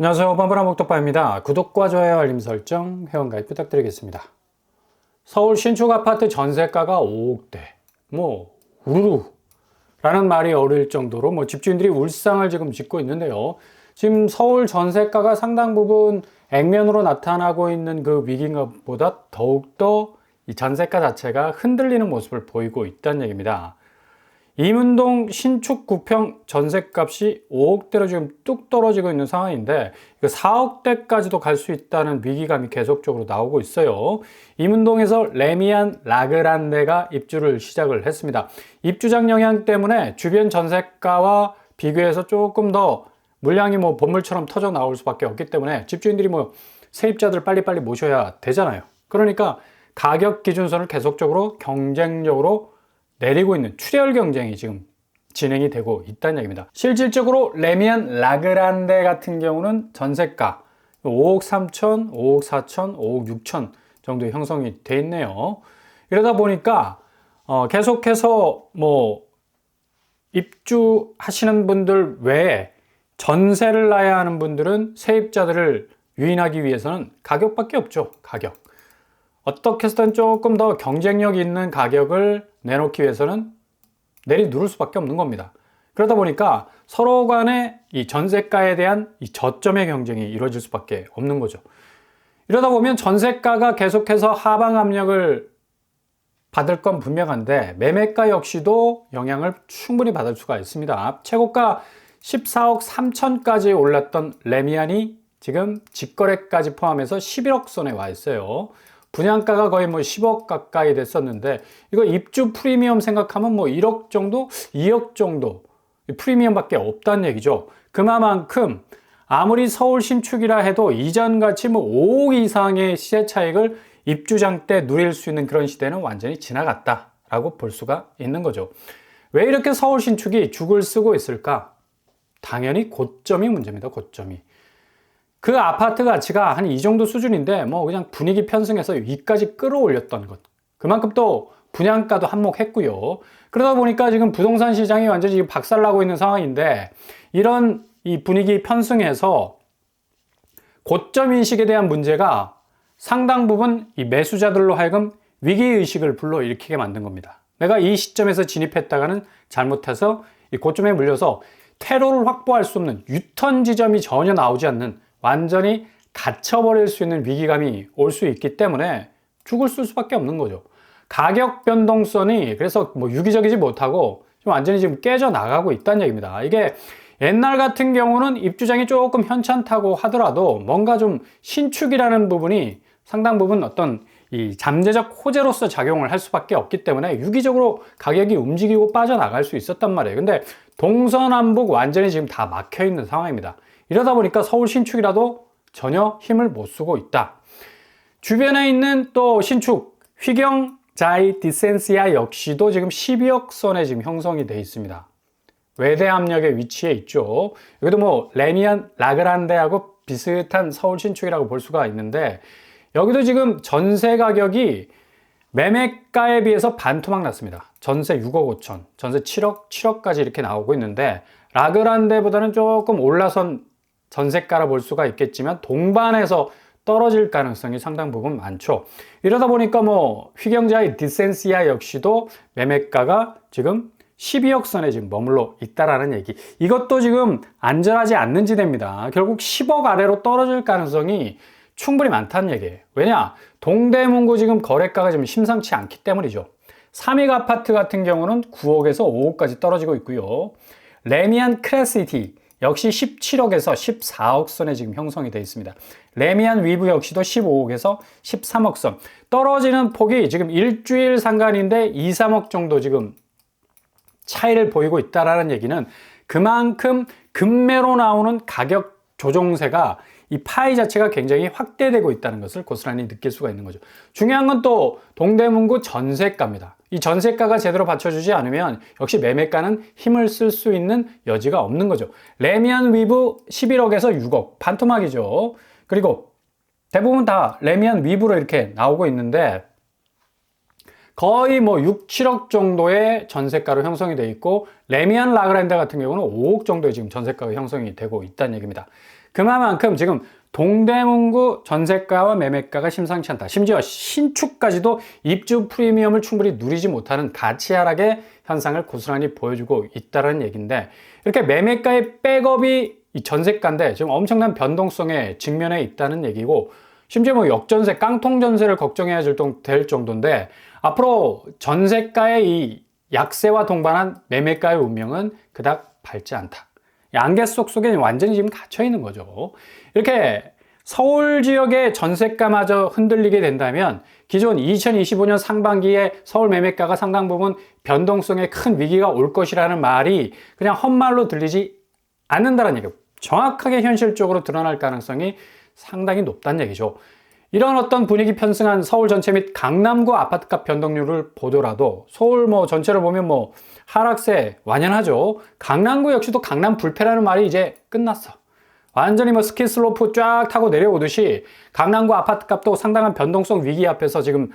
안녕하세요. 빠브라 목덕바입니다. 구독과 좋아요, 알림 설정, 회원가입 부탁드리겠습니다. 서울 신축 아파트 전세가가 5억대. 우르르 라는 말이 어릴 정도로 집주인들이 울상을 지금 짓고 있는데요. 지금 서울 전세가가 상당 부분 액면으로 나타나고 있는 그 위기보다 더욱더 이 전세가 자체가 흔들리는 모습을 보이고 있다는 얘기입니다. 이문동 신축 9평 전셋값이 5억대로 지금 뚝 떨어지고 있는 상황인데 4억대까지도 갈 수 있다는 위기감이 계속적으로 나오고 있어요. 이문동에서 레미안 라그란데가 입주를 시작을 했습니다. 입주장 영향 때문에 주변 전셋가와 비교해서 조금 더 물량이 본물처럼 터져 나올 수밖에 없기 때문에 집주인들이 세입자들 빨리빨리 모셔야 되잖아요. 그러니까 가격 기준선을 계속적으로 경쟁적으로 내리고 있는 출혈 경쟁이 지금 진행이 되고 있다는 얘기입니다. 실질적으로 레미안 라그란데 같은 경우는 전세가 5억 3천, 5억 4천, 5억 6천 정도 형성이 돼 있네요. 이러다 보니까 계속해서 입주하시는 분들 외에 전세를 놔야 하는 분들은 세입자들을 유인하기 위해서는 가격밖에 없죠. 가격. 어떻게 해서든 조금 더 경쟁력 있는 가격을 내놓기 위해서는 내리누를 수밖에 없는 겁니다. 그러다 보니까 서로 간에 이 전세가에 대한 이 저점의 경쟁이 이루어질 수밖에 없는 거죠. 이러다 보면 전세가가 계속해서 하방 압력을 받을 건 분명한데 매매가 역시도 영향을 충분히 받을 수가 있습니다. 최고가 14억 3천까지 올랐던 레미안이 지금 직거래까지 포함해서 11억 선에 와 있어요. 분양가가 거의 10억 가까이 됐었는데 이거 입주 프리미엄 생각하면 1억 정도, 2억 정도 프리미엄밖에 없다는 얘기죠. 그만큼 아무리 서울 신축이라 해도 이전같이 5억 이상의 시세 차익을 입주장 때 누릴 수 있는 그런 시대는 완전히 지나갔다라고 볼 수가 있는 거죠. 왜 이렇게 서울 신축이 죽을 쓰고 있을까? 당연히 고점이 문제입니다. 고점이. 그 아파트 가치가 한 이 정도 수준인데 그냥 분위기 편승해서 위까지 끌어올렸던 것. 그만큼 또 분양가도 한몫했고요. 그러다 보니까 지금 부동산 시장이 완전히 박살나고 있는 상황인데 이런 이 분위기 편승해서 고점 인식에 대한 문제가 상당 부분 이 매수자들로 하여금 위기의식을 불러일으키게 만든 겁니다. 내가 이 시점에서 진입했다가는 잘못해서 이 고점에 물려서 퇴로를 확보할 수 없는 유턴 지점이 전혀 나오지 않는 완전히 갇혀버릴 수 있는 위기감이 올 수 있기 때문에 죽을 쓸 수밖에 없는 거죠. 가격 변동성이 그래서 유기적이지 못하고 완전히 지금 깨져 나가고 있다는 얘기입니다. 이게 옛날 같은 경우는 입주장이 조금 현찮다고 하더라도 뭔가 좀 신축이라는 부분이 상당 부분 어떤 이 잠재적 호재로서 작용을 할 수밖에 없기 때문에 유기적으로 가격이 움직이고 빠져나갈 수 있었단 말이에요. 근데 동서남북 완전히 지금 다 막혀 있는 상황입니다. 이러다 보니까 서울 신축이라도 전혀 힘을 못 쓰고 있다. 주변에 있는 또 신축 휘경 자이 디센시아 역시도 지금 12억 선에 지금 형성이 되어 있습니다. 외대 압력의 위치에 있죠. 여기도 레미안 라그란데하고 비슷한 서울 신축이라고 볼 수가 있는데 여기도 지금 전세 가격이 매매가에 비해서 반토막 났습니다. 전세 6억 5천, 전세 7억, 7억까지 이렇게 나오고 있는데 라그란데보다는 조금 올라선 전세가라 볼 수가 있겠지만 동반해서 떨어질 가능성이 상당 부분 많죠. 이러다 보니까 휘경자의 디센시아 역시도 매매가가 지금 12억 선에 지금 머물러 있다라는 얘기. 이것도 지금 안전하지 않는 지대입니다. 결국 10억 아래로 떨어질 가능성이 충분히 많다는 얘기예요. 왜냐? 동대문구 지금 거래가가 좀 심상치 않기 때문이죠. 삼익 아파트 같은 경우는 9억에서 5억까지 떨어지고 있고요. 레미안 크레시티 역시 17억에서 14억 선에 지금 형성이 되어 있습니다. 레미안 위브 역시도 15억에서 13억 선. 떨어지는 폭이 지금 일주일 상간인데 2, 3억 정도 지금 차이를 보이고 있다라는 얘기는 그만큼 급매로 나오는 가격 조정세가 이 파이 자체가 굉장히 확대되고 있다는 것을 고스란히 느낄 수가 있는 거죠. 중요한 건 또 동대문구 전세가입니다. 이 전세가가 제대로 받쳐주지 않으면 역시 매매가는 힘을 쓸 수 있는 여지가 없는 거죠. 레미안 위브 11억에서 6억 반토막이죠. 그리고 대부분 다 레미안 위브로 이렇게 나오고 있는데 거의 6, 7억 정도의 전세가로 형성이 되어 있고 레미안 라그란데 같은 경우는 5억 정도의 지금 전세가가 형성이 되고 있다는 얘기입니다. 그만큼 지금 동대문구 전세가와 매매가가 심상치 않다. 심지어 신축까지도 입주 프리미엄을 충분히 누리지 못하는 가치 하락의 현상을 고스란히 보여주고 있다는 얘기인데, 이렇게 매매가의 백업이 이 전세가인데 지금 엄청난 변동성에 직면해 있다는 얘기고, 심지어 뭐 역전세, 깡통 전세를 걱정해야 될 정도인데, 앞으로 전세가의 이 약세와 동반한 매매가의 운명은 그닥 밝지 않다. 안개 속에 완전히 지금 갇혀 있는 거죠. 이렇게 서울 지역의 전세가마저 흔들리게 된다면 기존 2025년 상반기에 서울 매매가가 상당 부분 변동성에 큰 위기가 올 것이라는 말이 그냥 헛말로 들리지 않는다는 얘기예요. 정확하게 현실적으로 드러날 가능성이 상당히 높다는 얘기죠. 이런 어떤 분위기 편승한 서울 전체 및 강남구 아파트값 변동률을 보더라도 서울 뭐 전체를 보면 뭐 하락세 완연하죠. 강남구 역시도 강남 불패라는 말이 이제 끝났어. 완전히 뭐 스키 슬로프 쫙 타고 내려오듯이 강남구 아파트값도 상당한 변동성 위기 앞에서 지금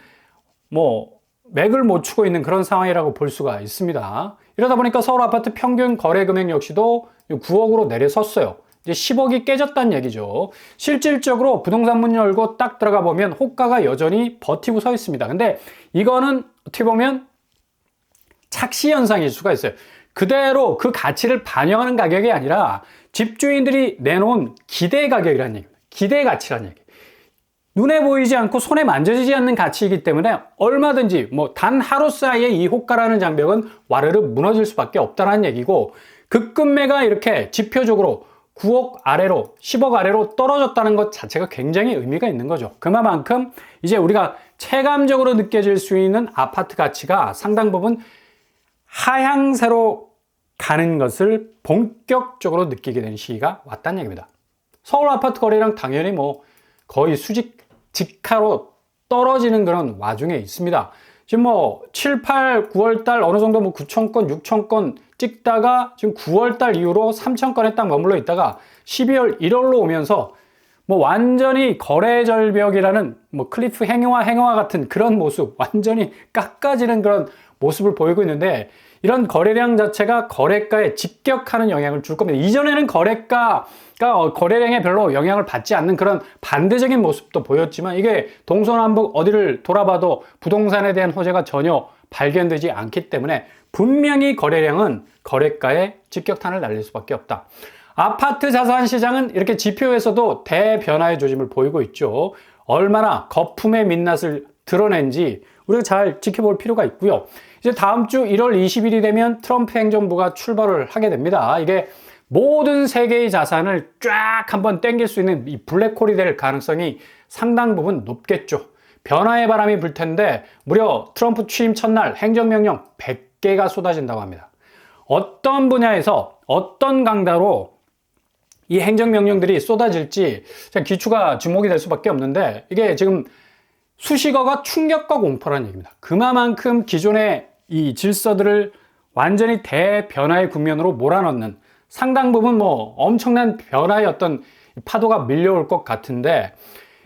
뭐 맥을 못 추고 있는 그런 상황이라고 볼 수가 있습니다. 이러다 보니까 서울 아파트 평균 거래 금액 역시도 9억으로 내려섰어요. 이제 10억이 깨졌다는 얘기죠. 실질적으로 부동산 문 열고 딱 들어가 보면 호가가 여전히 버티고 서 있습니다. 근데 이거는 어떻게 보면 착시 현상일 수가 있어요. 그대로 그 가치를 반영하는 가격이 아니라 집주인들이 내놓은 기대 가격이라는 얘기입니다. 기대 가치라는 얘기. 눈에 보이지 않고 손에 만져지지 않는 가치이기 때문에 얼마든지 뭐 단 하루 사이에 이 호가라는 장벽은 와르르 무너질 수밖에 없다는 얘기고, 급급매가 이렇게 지표적으로 9억 아래로 10억 아래로 떨어졌다는 것 자체가 굉장히 의미가 있는 거죠. 그만큼 이제 우리가 체감적으로 느껴질 수 있는 아파트 가치가 상당 부분 하향세로 가는 것을 본격적으로 느끼게 된 시기가 왔다는 얘기입니다. 서울 아파트 거래량 당연히 뭐 거의 직하로 떨어지는 그런 와중에 있습니다. 지금 뭐 7, 8, 9월달 어느 정도 뭐 9,000건, 6,000건 찍다가 지금 9월달 이후로 3,000건에 딱 머물러 있다가 12월, 1월로 오면서 뭐 완전히 거래 절벽이라는 뭐 클리프 행여와 같은 그런 모습, 완전히 깎아지는 그런 모습을 보이고 있는데, 이런 거래량 자체가 거래가에 직격하는 영향을 줄 겁니다. 이전에는 거래가가 거래량에 별로 영향을 받지 않는 그런 반대적인 모습도 보였지만, 이게 동서남북 어디를 돌아봐도 부동산에 대한 호재가 전혀 발견되지 않기 때문에 분명히 거래량은 거래가에 직격탄을 날릴 수밖에 없다. 아파트 자산 시장은 이렇게 지표에서도 대변화의 조짐을 보이고 있죠. 얼마나 거품의 민낯을 드러낸지 우리가 잘 지켜볼 필요가 있고요. 이제 다음 주 1월 20일이 되면 트럼프 행정부가 출발을 하게 됩니다. 이게 모든 세계의 자산을 쫙 한번 땡길 수 있는 이 블랙홀이 될 가능성이 상당 부분 높겠죠. 변화의 바람이 불 텐데 무려 트럼프 취임 첫날 행정명령 100개가 쏟아진다고 합니다. 어떤 분야에서 어떤 강도로 이 행정명령들이 쏟아질지 기추가 주목이 될 수밖에 없는데, 이게 지금 수식어가 충격과 공포라는 얘기입니다. 그만큼 기존의 이 질서들을 완전히 대변화의 국면으로 몰아넣는, 상당 부분 뭐 엄청난 변화의 어떤 파도가 밀려올 것 같은데,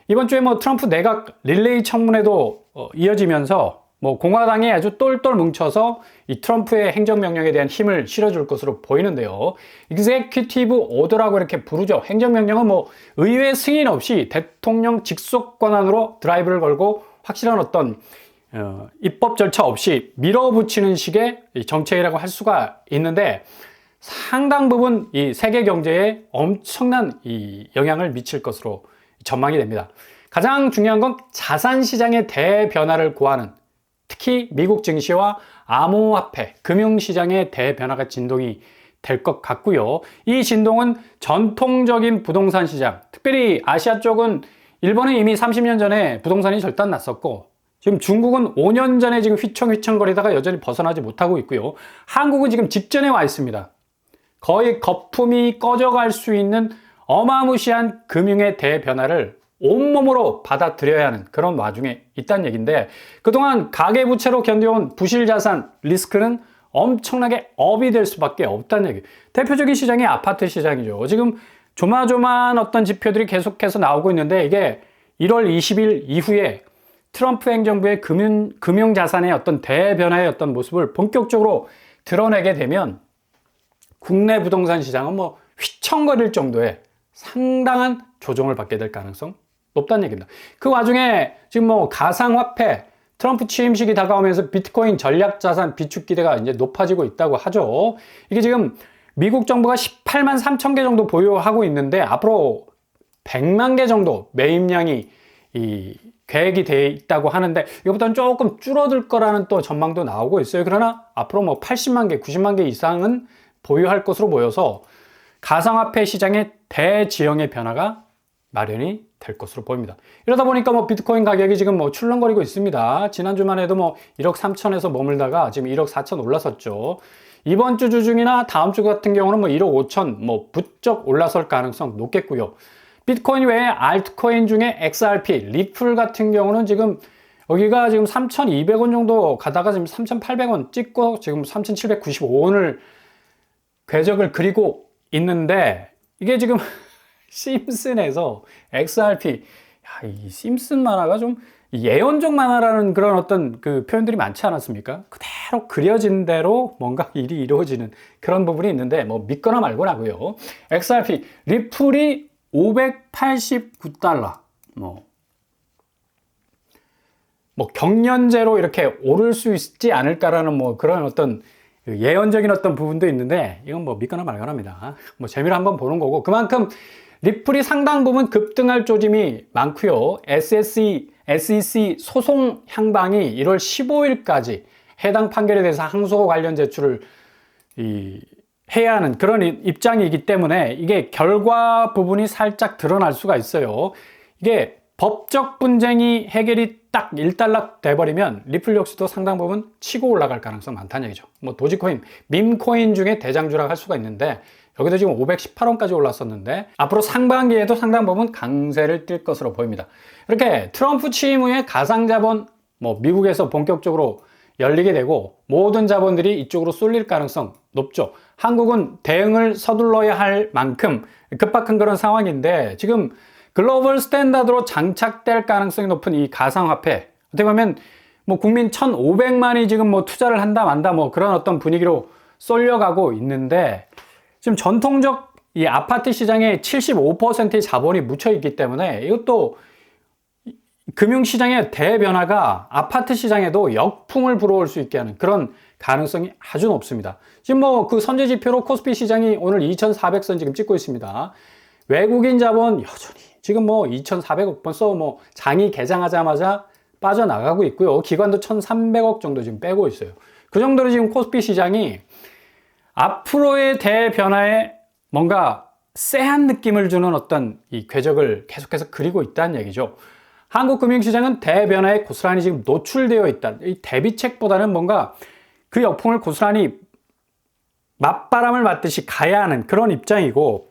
이번 주에 뭐 트럼프 내각 릴레이 청문회도 이어지면서 뭐 공화당이 아주 똘똘 뭉쳐서 이 트럼프의 행정명령에 대한 힘을 실어줄 것으로 보이는데요. executive order라고 이렇게 부르죠. 행정명령은 뭐 의회 승인 없이 대통령 직속 권한으로 드라이브를 걸고 확실한 어떤 입법 절차 없이 밀어붙이는 식의 정책이라고 할 수가 있는데, 상당 부분 이 세계 경제에 엄청난 이 영향을 미칠 것으로 전망이 됩니다. 가장 중요한 건 자산 시장의 대변화를 고하는, 특히 미국 증시와 암호화폐, 금융시장의 대변화가 진동이 될 것 같고요. 이 진동은 전통적인 부동산 시장, 특별히 아시아 쪽은 일본은 이미 30년 전에 부동산이 절단 났었고, 지금 중국은 5년 전에 지금 휘청휘청거리다가 여전히 벗어나지 못하고 있고요. 한국은 지금 직전에 와 있습니다. 거의 거품이 꺼져갈 수 있는 어마무시한 금융의 대변화를 온몸으로 받아들여야 하는 그런 와중에 있다는 얘기인데, 그동안 가계부채로 견뎌온 부실자산 리스크는 엄청나게 업이 될 수밖에 없다는 얘기. 대표적인 시장이 아파트 시장이죠. 지금 조마조마한 어떤 지표들이 계속해서 나오고 있는데, 이게 1월 20일 이후에 트럼프 행정부의 금융자산의 어떤 대변화의 어떤 모습을 본격적으로 드러내게 되면 국내 부동산 시장은 뭐 휘청거릴 정도의 상당한 조정을 받게 될 가능성 높다는 얘기입니다. 그 와중에 지금 뭐 가상화폐 트럼프 취임식이 다가오면서 비트코인 전략자산 비축 기대가 이제 높아지고 있다고 하죠. 이게 지금 미국 정부가 18만 3천 개 정도 보유하고 있는데 앞으로 100만 개 정도 매입량이 계획이 돼 있다고 하는데 이것보다는 조금 줄어들 거라는 또 전망도 나오고 있어요. 그러나 앞으로 뭐 80만 개, 90만 개 이상은 보유할 것으로 보여서 가상화폐 시장의 대지형의 변화가 마련이 될 것으로 보입니다. 이러다 보니까 뭐 비트코인 가격이 지금 뭐 출렁거리고 있습니다. 지난주만 해도 뭐 1억 3천에서 머물다가 지금 1억 4천 올라섰죠. 이번 주 주중이나 다음 주 같은 경우는 뭐 1억 5천 뭐 부쩍 올라설 가능성 높겠고요. 비트코인 외에 알트코인 중에 XRP, 리플 같은 경우는 지금 여기가 지금 3,200원 정도 가다가 지금 3,800원 찍고 지금 3,795원을 궤적을 그리고 있는데 이게 지금 심슨에서 XRP, 이 심슨 만화가 좀 예언적 만화라는 그런 어떤 그 표현들이 많지 않았습니까? 그대로 그려진 대로 뭔가 일이 이루어지는 그런 부분이 있는데 뭐 믿거나 말거나고요. XRP, 리플이 589달러, 뭐 경년제로 이렇게 오를 수 있지 않을까라는 뭐 그런 어떤 예언적인 어떤 부분도 있는데 이건 뭐 믿거나 말거나입니다. 뭐 재미로 한번 보는 거고 그만큼 리플이 상당 부분 급등할 조짐이 많고요. SEC 소송 향방이 1월 15일까지 해당 판결에 대해서 항소 관련 제출을 해야 하는 그런 입장이기 때문에 이게 결과 부분이 살짝 드러날 수가 있어요. 이게 법적 분쟁이 해결이 딱 일단락 돼버리면 리플 역시도 상당 부분 치고 올라갈 가능성 많다는 얘기죠. 뭐 도지코인, 밈코인 중에 대장주라고 할 수가 있는데 여기도 지금 518원까지 올랐었는데 앞으로 상반기에도 상당 부분 강세를 띨 것으로 보입니다. 이렇게 트럼프 취임 후에 가상자본 뭐 미국에서 본격적으로 열리게 되고 모든 자본들이 이쪽으로 쏠릴 가능성 높죠. 한국은 대응을 서둘러야 할 만큼 급박한 그런 상황인데 지금 글로벌 스탠다드로 장착될 가능성이 높은 이 가상화폐 어떻게 보면 뭐 국민 1,500만이 지금 뭐 투자를 한다 만다 뭐 그런 어떤 분위기로 쏠려가고 있는데 지금 전통적 이 아파트 시장에 75%의 자본이 묻혀 있기 때문에 이것도 금융시장의 대변화가 아파트 시장에도 역풍을 불어올 수 있게 하는 그런 가능성이 아주 높습니다. 지금 뭐 그 선제 지표로 코스피 시장이 오늘 2,400선 지금 찍고 있습니다. 외국인 자본 여전히 지금 뭐 2,400억 벌써 뭐 장이 개장하자마자 빠져나가고 있고요. 기관도 1,300억 정도 지금 빼고 있어요. 그 정도로 지금 코스피 시장이 앞으로의 대변화에 뭔가 쎄한 느낌을 주는 어떤 이 궤적을 계속해서 그리고 있다는 얘기죠. 한국 금융시장은 대변화에 고스란히 지금 노출되어 있다. 이 대비책보다는 뭔가 그 역풍을 고스란히 맞바람을 맞듯이 가야 하는 그런 입장이고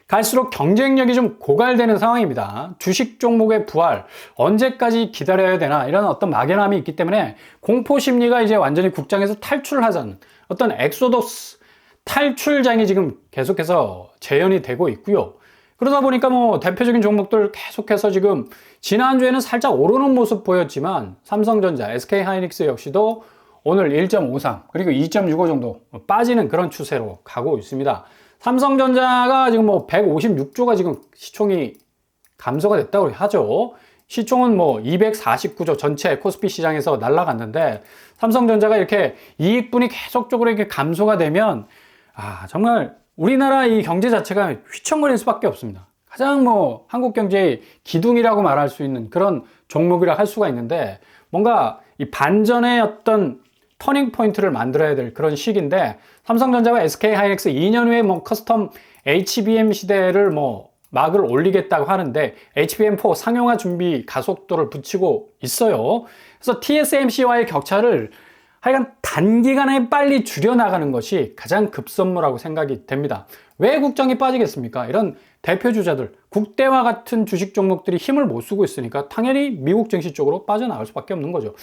갈수록 경쟁력이 좀 고갈되는 상황입니다. 주식 종목의 부활 언제까지 기다려야 되나 이런 어떤 막연함이 있기 때문에 공포 심리가 이제 완전히 국장에서 탈출하자는 어떤 엑소더스 탈출장이 지금 계속해서 재현이 되고 있고요. 그러다 보니까 뭐 대표적인 종목들 계속해서 지금 지난주에는 살짝 오르는 모습 보였지만 삼성전자, SK하이닉스 역시도 오늘 1.53 그리고 2.65 정도 빠지는 그런 추세로 가고 있습니다. 삼성전자가 지금 뭐 156조가 지금 시총이 감소가 됐다고 하죠. 시총은 뭐 249조 전체 코스피 시장에서 날아갔는데 삼성전자가 이렇게 이익분이 계속적으로 이렇게 감소가 되면 정말 우리나라 이 경제 자체가 휘청거릴 수밖에 없습니다. 가장 뭐 한국 경제의 기둥이라고 말할 수 있는 그런 종목이라 할 수가 있는데 뭔가 이 반전의 어떤 터닝 포인트를 만들어야 될 그런 시기인데 삼성전자와 SK하이닉스 2년 후에 뭐 커스텀 HBM 시대를 뭐 막을 올리겠다고 하는데 HBM4 상용화 준비 가속도를 붙이고 있어요. 그래서 TSMC와의 격차를 하여간 단기간에 빨리 줄여나가는 것이 가장 급선무라고 생각이 됩니다. 왜 국장이 빠지겠습니까? 이런 대표주자들, 국대와 같은 주식 종목들이 힘을 못 쓰고 있으니까 당연히 미국 증시 쪽으로 빠져나갈 수밖에 없는 거죠.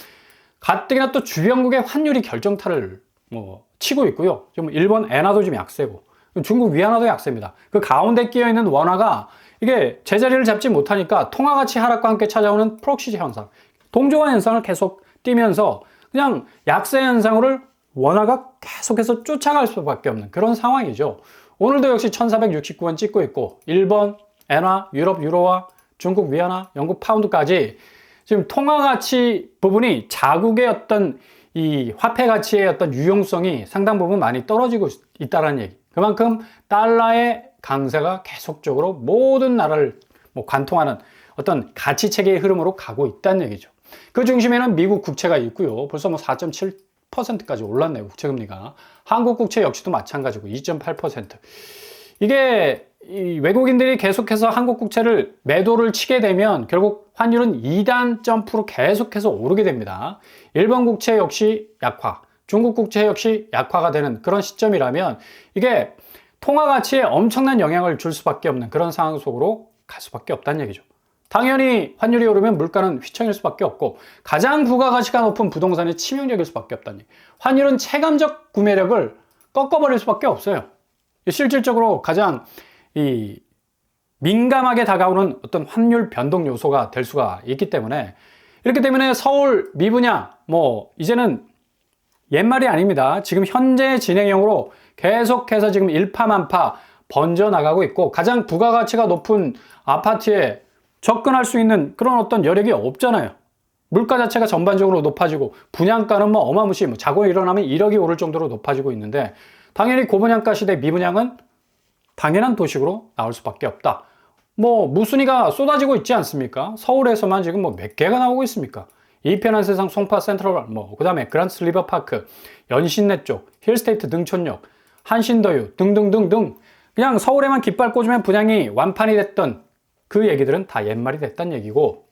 가뜩이나 또 주변국의 환율이 결정타를 뭐 치고 있고요. 지금 일본 엔화도 좀 약세고 중국 위안화도 약세입니다. 그 가운데 끼어 있는 원화가 이게 제자리를 잡지 못하니까 통화가치 하락과 함께 찾아오는 프록시 현상, 동조화 현상을 계속 띠면서 그냥 약세 현상을 원화가 계속해서 쫓아갈 수밖에 없는 그런 상황이죠. 오늘도 역시 1469원 찍고 있고 일본 엔화, 유럽 유로화, 중국 위안화, 영국 파운드까지 지금 통화 가치 부분이 자국의 어떤 이 화폐 가치의 어떤 유용성이 상당 부분 많이 떨어지고 있다는 얘기. 그만큼 달러의 강세가 계속적으로 모든 나라를 관통하는 어떤 가치 체계의 흐름으로 가고 있다는 얘기죠. 그 중심에는 미국 국채가 있고요. 벌써 4.7%까지 올랐네요. 국채금리가. 한국 국채 역시도 마찬가지고 2.8%. 이게 이 외국인들이 계속해서 한국 국채를 매도를 치게 되면 결국 환율은 2단 점프로 계속해서 오르게 됩니다. 일본 국채 역시 약화, 중국 국채 역시 약화가 되는 그런 시점이라면 이게 통화 가치에 엄청난 영향을 줄 수밖에 없는 그런 상황 속으로 갈 수밖에 없다는 얘기죠. 당연히 환율이 오르면 물가는 휘청일 수밖에 없고 가장 부가가치가 높은 부동산이 치명적일 수밖에 없다는 얘기. 환율은 체감적 구매력을 꺾어버릴 수밖에 없어요. 실질적으로 가장 민감하게 다가오는 어떤 환율 변동 요소가 될 수가 있기 때문에 이렇기 때문에 서울 미분양 이제는 옛말이 아닙니다. 지금 현재 진행형으로 계속해서 지금 일파만파 번져나가고 있고 가장 부가가치가 높은 아파트에 접근할 수 있는 그런 어떤 여력이 없잖아요. 물가 자체가 전반적으로 높아지고 분양가는 어마무시 자고 일어나면 1억이 오를 정도로 높아지고 있는데 당연히 고분양가 시대 미분양은 당연한 도식으로 나올 수밖에 없다. 무순위가 쏟아지고 있지 않습니까? 서울에서만 지금 몇 개가 나오고 있습니까? 이편한 세상 송파 센트럴 그 다음에 그란트 리버파크, 연신내 쪽, 힐스테이트 등촌역, 한신더유 등등등등 그냥 서울에만 깃발 꽂으면 분양이 완판이 됐던 그 얘기들은 다 옛말이 됐단 얘기고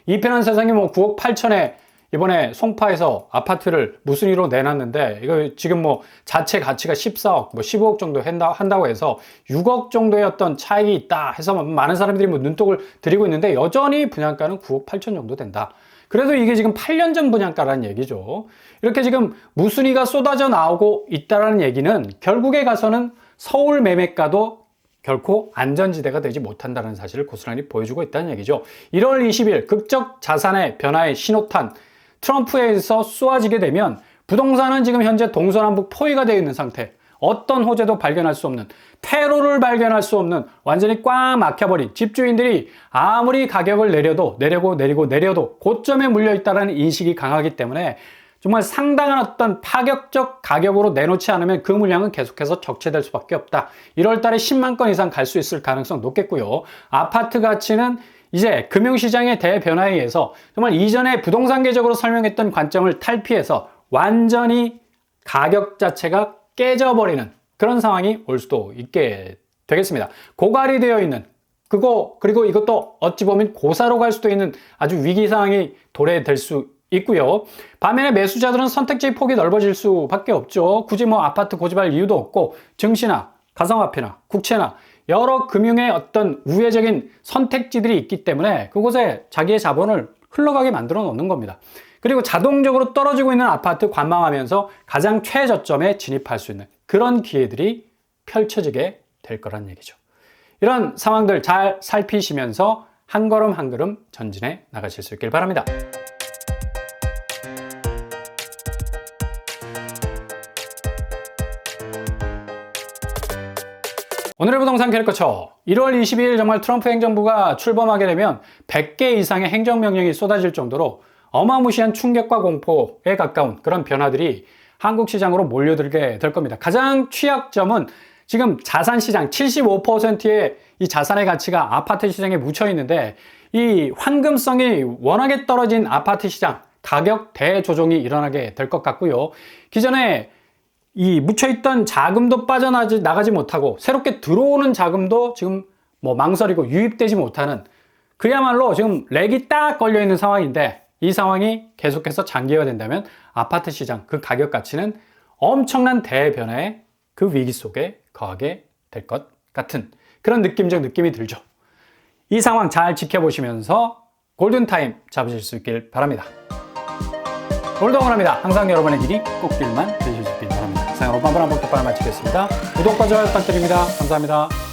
이편한 세상이 9억 8천에 이번에 송파에서 아파트를 무순위로 내놨는데 이거 지금 자체 가치가 14억, 15억 정도 한다고 해서 6억 정도의 어떤 차익이 있다 해서 많은 사람들이 눈독을 들이고 있는데 여전히 분양가는 9억 8천 정도 된다. 그래도 이게 지금 8년 전 분양가라는 얘기죠. 이렇게 지금 무순위가 쏟아져 나오고 있다는 얘기는 결국에 가서는 서울 매매가도 결코 안전지대가 되지 못한다는 사실을 고스란히 보여주고 있다는 얘기죠. 1월 20일 극적 자산의 변화의 신호탄 트럼프에서 쏘아지게 되면 부동산은 지금 현재 동서남북 포위가 되어 있는 상태, 어떤 호재도 발견할 수 없는, 테러를 발견할 수 없는 완전히 꽉 막혀버린 집주인들이 아무리 가격을 내려도 고점에 물려있다는 인식이 강하기 때문에 정말 상당한 어떤 파격적 가격으로 내놓지 않으면 그 물량은 계속해서 적체될 수밖에 없다. 1월 달에 10만 건 이상 갈 수 있을 가능성 높겠고요. 아파트 가치는 이제 금융시장의 대변화에 의해서 정말 이전에 부동산계적으로 설명했던 관점을 탈피해서 완전히 가격 자체가 깨져버리는 그런 상황이 올 수도 있게 되겠습니다. 고갈이 되어 있는 그리고 이것도 어찌 보면 고사로 갈 수도 있는 아주 위기 상황이 도래될 수 있고요. 반면에 매수자들은 선택지의 폭이 넓어질 수밖에 없죠. 굳이 아파트 고집할 이유도 없고 증시나 가상화폐나 국채나 여러 금융의 어떤 우회적인 선택지들이 있기 때문에 그곳에 자기의 자본을 흘러가게 만들어 놓는 겁니다. 그리고 자동적으로 떨어지고 있는 아파트 관망하면서 가장 최저점에 진입할 수 있는 그런 기회들이 펼쳐지게 될 거란 얘기죠. 이런 상황들 잘 살피시면서 한 걸음 한 걸음 전진해 나가실 수 있길 바랍니다. 오늘의 부동산 캐릭터처 1월 22일 정말 트럼프 행정부가 출범하게 되면 100개 이상의 행정명령이 쏟아질 정도로 어마무시한 충격과 공포에 가까운 그런 변화들이 한국 시장으로 몰려들게 될 겁니다. 가장 취약점은 지금 자산시장 75%의 이 자산의 가치가 아파트 시장에 묻혀 있는데 이 환금성이 워낙에 떨어진 아파트 시장 가격 대조정이 일어나게 될 것 같고요. 기존에 이 묻혀있던 자금도 빠져나가지 못하고 새롭게 들어오는 자금도 지금 망설이고 유입되지 못하는 그야말로 지금 렉이 딱 걸려있는 상황인데 이 상황이 계속해서 장기화된다면 아파트 시장 그 가격 가치는 엄청난 대변화의 그 위기 속에 거하게 될 것 같은 그런 느낌이 들죠. 이 상황 잘 지켜보시면서 골든타임 잡으실 수 있길 바랍니다. 오늘도 응원합니다. 항상 여러분의 길이 꽃길만 되실 수 있길 바랍니다. 이상 여러분 한번 복덕방을 마치겠습니다. 구독과 좋아요 부탁드립니다. 감사합니다.